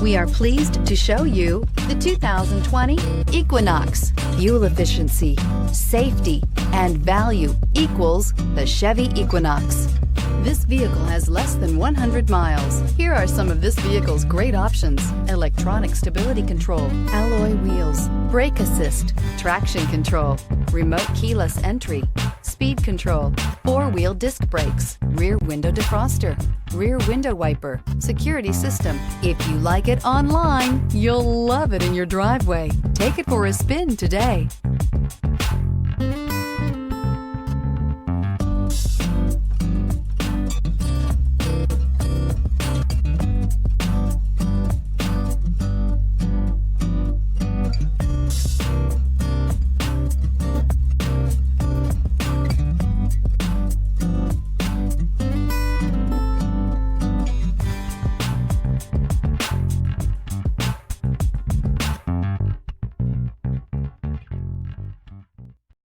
We are pleased to show you the 2020 Equinox. Fuel efficiency, safety, and value equals the Chevy Equinox. This vehicle has less than 100 miles. Here are some of this vehicle's great options: electronic stability control, alloy wheels, brake assist, traction control, remote keyless entry, speed control, four-wheel disc brakes, rear window defroster, rear window wiper, security system. If you like it online, you'll love it in your driveway. Take it for a spin today.